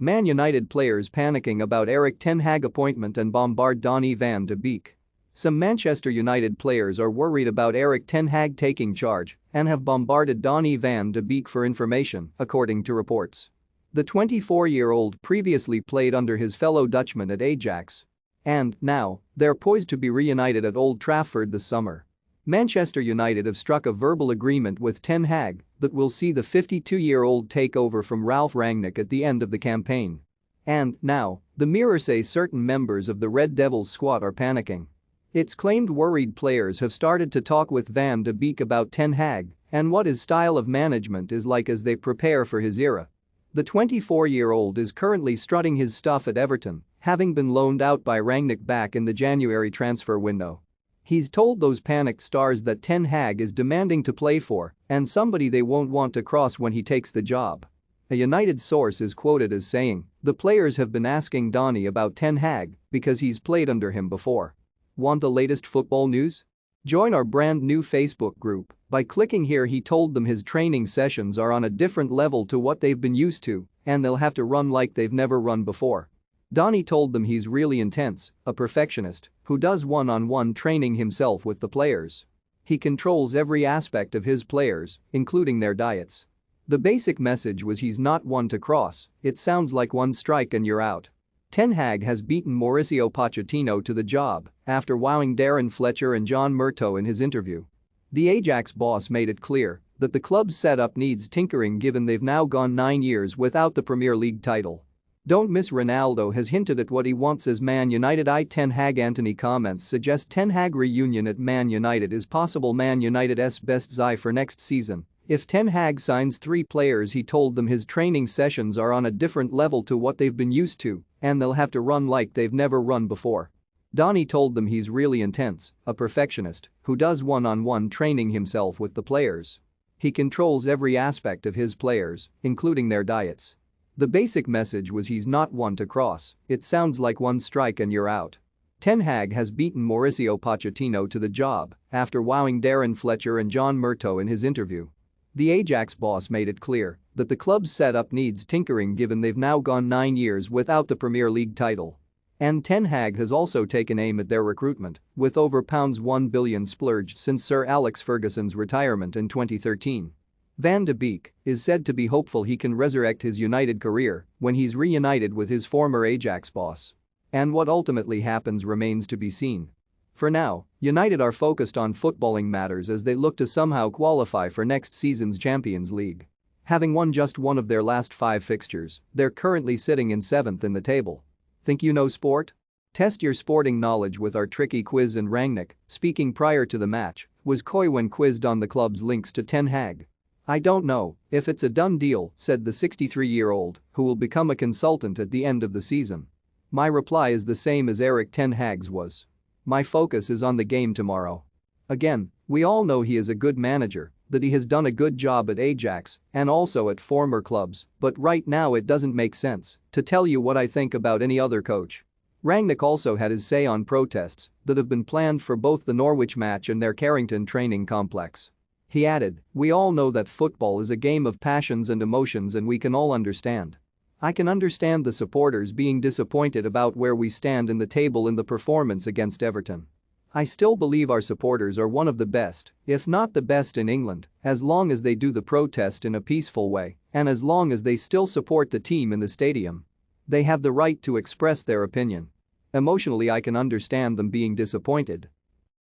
Man United players panicking about Erik Ten Hag appointment and bombard Donny van de Beek. Some Manchester United players are worried about Erik Ten Hag taking charge and have bombarded Donny van de Beek for information, according to reports. The 24-year-old previously played under his fellow Dutchman at Ajax. And, now, they're poised to be reunited at Old Trafford this summer. Manchester United have struck a verbal agreement with Ten Hag that will see the 52-year-old take over from Ralf Rangnick at the end of the campaign. And, now, the Mirror say certain members of the Red Devils squad are panicking. It's claimed worried players have started to talk with Van de Beek about Ten Hag and what his style of management is like as they prepare for his era. The 24-year-old is currently strutting his stuff at Everton, having been loaned out by Rangnick back in the January transfer window. He's told those panicked stars that Ten Hag is demanding to play for and somebody they won't want to cross when he takes the job. A United source is quoted as saying, "The players have been asking Donny about Ten Hag because he's played under him before. Want the latest football news? Join our brand new Facebook group by clicking here." He told them his training sessions are on a different level to what they've been used to and they'll have to run like they've never run before. Donny told them he's really intense, a perfectionist, who does one-on-one training himself with the players. He controls every aspect of his players, including their diets. The basic message was he's not one to cross, it sounds like one strike and you're out. Ten Hag has beaten Mauricio Pochettino to the job after wowing Darren Fletcher and John Murtough in his interview. The Ajax boss made it clear that the club's setup needs tinkering given they've now gone 9 years without the Premier League title. Don't miss Ronaldo has hinted at what he wants as Man United. Ten Hag Anthony comments suggest Ten Hag reunion at Man United is possible. Man United's best eye for next season. If Ten Hag signs 3 players, he told them his training sessions are on a different level to what they've been used to and they'll have to run like they've never run before. Donny told them he's really intense, a perfectionist, who does one-on-one training himself with the players. He controls every aspect of his players, including their diets. The basic message was he's not one to cross, it sounds like one strike and you're out. Ten Hag has beaten Mauricio Pochettino to the job after wowing Darren Fletcher and John Murtough in his interview. The Ajax boss made it clear that the club's setup needs tinkering given they've now gone 9 years without the Premier League title. And Ten Hag has also taken aim at their recruitment, with over £1 billion splurged since Sir Alex Ferguson's retirement in 2013. Van de Beek is said to be hopeful he can resurrect his United career when he's reunited with his former Ajax boss. And what ultimately happens remains to be seen. For now, United are focused on footballing matters as they look to somehow qualify for next season's Champions League. Having won just one of their last 5 fixtures, they're currently sitting in 7th in the table. Think you know sport? Test your sporting knowledge with our tricky quiz. And Rangnick, speaking prior to the match, was coy when quizzed on the club's links to Ten Hag. "I don't know if it's a done deal," said the 63-year-old, who will become a consultant at the end of the season. "My reply is the same as Erik Ten Hag's was. My focus is on the game tomorrow. Again, we all know he is a good manager, that he has done a good job at Ajax and also at former clubs, but right now it doesn't make sense to tell you what I think about any other coach." Rangnick also had his say on protests that have been planned for both the Norwich match and their Carrington training complex. He added, "We all know that football is a game of passions and emotions and we can all understand. I can understand the supporters being disappointed about where we stand in the table in the performance against Everton. I still believe our supporters are one of the best, if not the best in England, as long as they do the protest in a peaceful way and as long as they still support the team in the stadium. They have the right to express their opinion. Emotionally, I can understand them being disappointed.